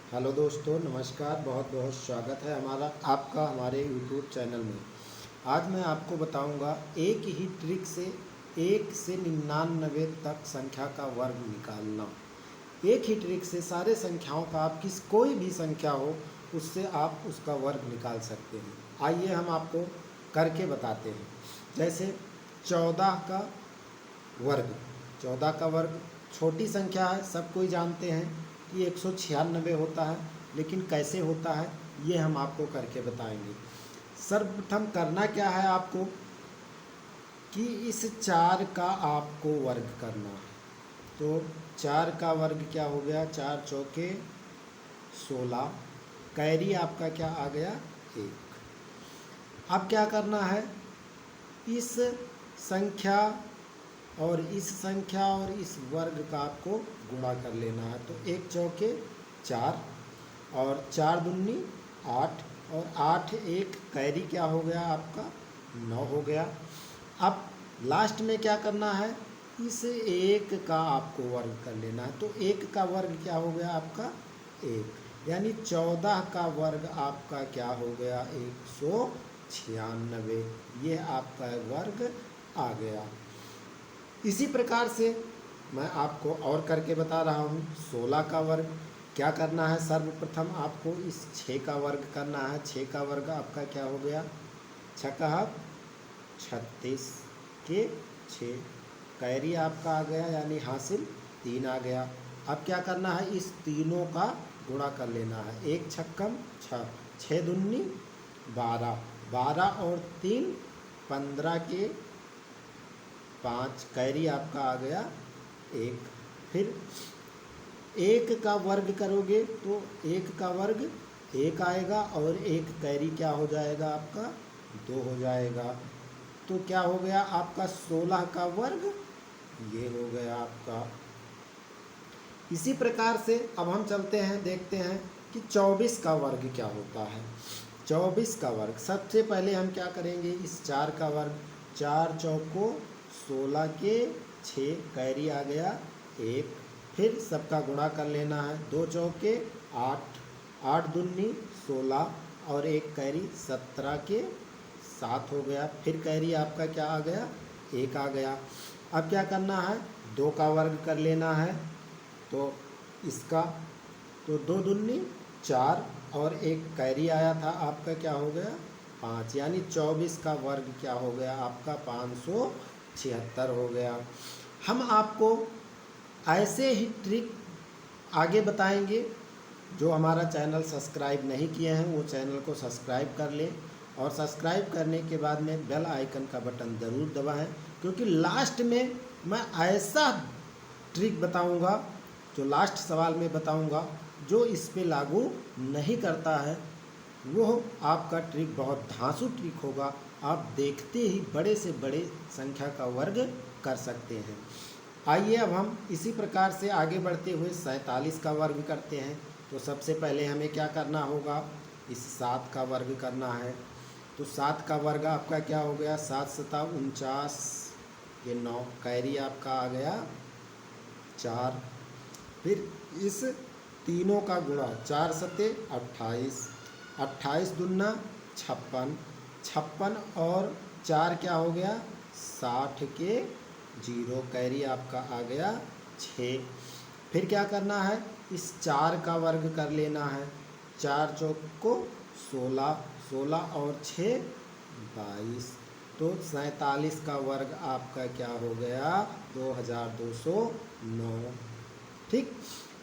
Hello दोस्तों, नमस्कार। बहुत बहुत स्वागत है आपका हमारे यूट्यूब चैनल में। आज मैं आपको बताऊंगा एक ही ट्रिक से 1 से 99 तक संख्या का वर्ग निकालना। एक ही ट्रिक से सारे संख्याओं का आप कोई भी संख्या हो उससे आप उसका वर्ग निकाल सकते हैं। आइए हम आपको करके बताते हैं। जैसे 14 का वर्ग। 14 का वर्ग छोटी संख्या है, सब कोई जानते हैं कि 196 होता है, लेकिन कैसे होता है ये हम आपको करके बताएंगे। सर्वप्रथम करना क्या है आपको कि इस 4 का आपको वर्ग करना है। तो 4 का वर्ग क्या हो गया, 4 चौके 16, कैरी आपका क्या आ गया 1। अब क्या करना है, इस संख्या और इस संख्या और इस वर्ग का आपको गुणा कर लेना है। तो 1 चौके 4 और 4 दूनी 8 और 8 1 कैरी क्या हो गया आपका 9 हो गया। अब लास्ट में क्या करना है, इस 1 का आपको वर्ग कर लेना है। तो 1 का वर्ग क्या हो गया आपका 1, यानी 14 का वर्ग आपका क्या हो गया 196। ये आपका वर्ग आ गया। इसी प्रकार से मैं आपको और करके बता रहा हूँ। 16 का वर्ग क्या करना है, सर्वप्रथम आपको इस 6 का वर्ग करना है। 6 का वर्ग आपका क्या हो गया 6 36 के 6, कैरी आपका आ गया यानी हासिल 3 आ गया। अब क्या करना है, इस तीनों का गुणा कर लेना है। 1 छक्कम 6, 6 दूनी 12, 12 और 3 15 के 5, कैरी आपका आ गया 1। फिर 1 का वर्ग करोगे तो 1 का वर्ग 1 आएगा और 1 कैरी क्या हो जाएगा आपका 2 हो जाएगा। तो क्या हो गया आपका 16 का वर्ग ये हो गया आपका। इसी प्रकार से अब हम चलते हैं, देखते हैं कि 24 का वर्ग क्या होता है। 24 का वर्ग सबसे पहले हम क्या करेंगे, इस 4 का वर्ग 4 चौको 16 के 6, कैरी आ गया 1। फिर सबका गुणा कर लेना है। 2 चौके 8, 8 दूनी 16 और 1 कैरी 17 के 7 हो गया। फिर कैरी आपका क्या आ गया 1 आ गया। अब क्या करना है, 2 का वर्ग कर लेना है। तो इसका तो 2 दूनी 4 और 1 कैरी आया था आपका क्या हो गया 5, यानी 24 का वर्ग क्या हो गया आपका 576 हो गया। हम आपको ऐसे ही ट्रिक आगे बताएंगे। जो हमारा चैनल सब्सक्राइब नहीं किए हैं वो चैनल को सब्सक्राइब कर लें, और सब्सक्राइब करने के बाद में बेल आइकन का बटन ज़रूर दबाएं, क्योंकि लास्ट में मैं ऐसा ट्रिक बताऊंगा, जो लास्ट सवाल में बताऊंगा, जो इस पे लागू नहीं करता है वो आपका ट्रिक बहुत धांसू ट्रिक होगा। आप देखते ही बड़े से बड़े संख्या का वर्ग कर सकते हैं। आइए अब हम इसी प्रकार से आगे बढ़ते हुए 47 का वर्ग करते हैं। तो सबसे पहले हमें क्या करना होगा, इस 7 का वर्ग करना है। तो 7 का वर्ग आपका क्या हो गया 7 सता 49 ये 9, कैरी आपका आ गया 4। फिर इस तीनों का गुणा 4 सते 28, 28 दूना 56, 56 और 4 क्या हो गया 60 के 0, कैरी आपका आ गया 6। फिर क्या करना है, इस 4 का वर्ग कर लेना है। 4 चौक को 16, 16 और 6 22। तो 47 का वर्ग आपका क्या हो गया 2209। ठीक,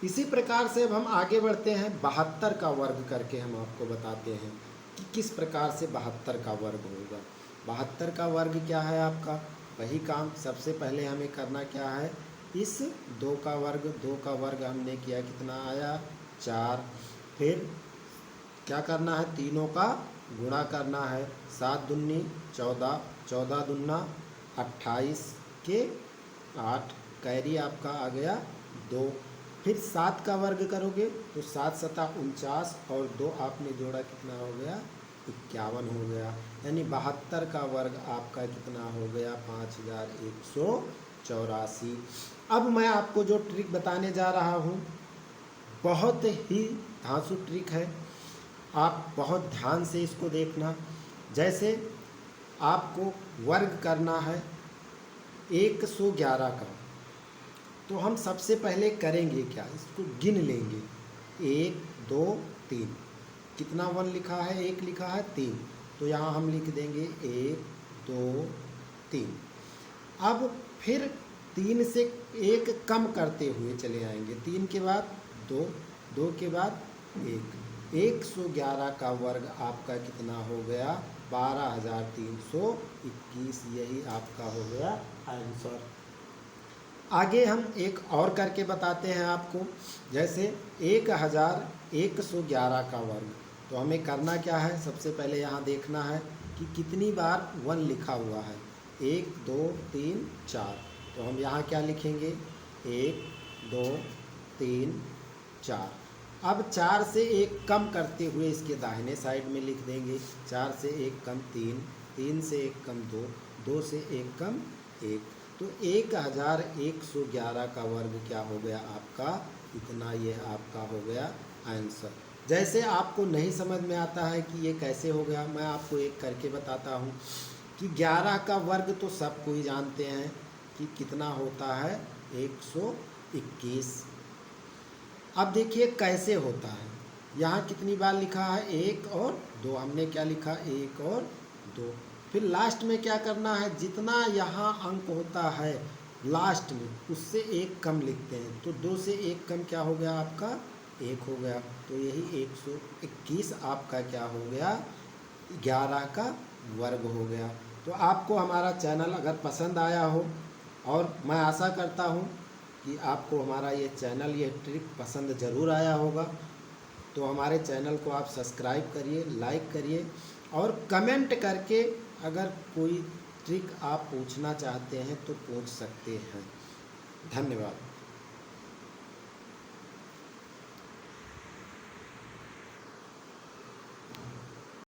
इसी प्रकार से अब हम आगे बढ़ते हैं। 72 का वर्ग करके हम आपको बताते हैं कि किस प्रकार से 72 का वर्ग होगा। 72 का वर्ग क्या है आपका, वही काम सबसे पहले हमें करना क्या है, इस 2 का वर्ग, 2 का वर्ग हमने किया कितना आया 4। फिर क्या करना है, तीनों का गुणा करना है। 7 दूनी 14, 14 दूना 28 के 8, कैरी आपका आ गया 2। फिर 7 का वर्ग करोगे तो 7 सता 49 और 2 आपने जोड़ा कितना हो गया 51 हो गया, यानी 72 का वर्ग आपका कितना हो गया 5184। अब मैं आपको जो ट्रिक बताने जा रहा हूँ बहुत ही धांसू ट्रिक है, आप बहुत ध्यान से इसको देखना। जैसे आपको वर्ग करना है 111 का, तो हम सबसे पहले करेंगे क्या, इसको गिन लेंगे। 1 2 3, कितना 1 लिखा है, 1 लिखा है, 3, तो यहाँ हम लिख देंगे 1 2 3। अब फिर 3 से 1 कम करते हुए चले आएंगे, 3 के बाद 2, 2 के बाद 1, 111 का वर्ग आपका कितना हो गया, 12,321। यही आपका हो गया आंसर। आगे हम एक और करके बताते हैं आपको। जैसे 1111 का वर्ग, तो हमें करना क्या है, सबसे पहले यहाँ देखना है कि कितनी बार 1 लिखा हुआ है, 1 2 3 4, तो हम यहाँ क्या लिखेंगे, 1 2 3 4। अब 4 से 1 कम करते हुए इसके दाहिने साइड में लिख देंगे, 4 से 1 कम 3, 3 से 1 कम 2, 2 से 1 कम 1, तो 1111 का वर्ग क्या हो गया आपका, इतना ये आपका हो गया आंसर। जैसे आपको नहीं समझ में आता है कि ये कैसे हो गया, मैं आपको एक करके बताता हूँ कि 11 का वर्ग तो सब कोई जानते हैं कि कितना होता है, 121। अब देखिए कैसे होता है, यहाँ कितनी बार लिखा है, 1 और 2, हमने क्या लिखा, 1 और 2। फिर लास्ट में क्या करना है, जितना यहाँ अंक होता है लास्ट में उससे 1 कम लिखते हैं, तो 2 से 1 कम क्या हो गया आपका, 1 हो गया, तो यही 121 आपका क्या हो गया, 11 का वर्ग हो गया। तो आपको हमारा चैनल अगर पसंद आया हो, और मैं आशा करता हूँ कि आपको हमारा ये चैनल, ये ट्रिक पसंद ज़रूर आया होगा, तो हमारे चैनल को आप सब्सक्राइब करिए, लाइक करिए, और कमेंट करके अगर कोई ट्रिक आप पूछना चाहते हैं तो पूछ सकते हैं। धन्यवाद।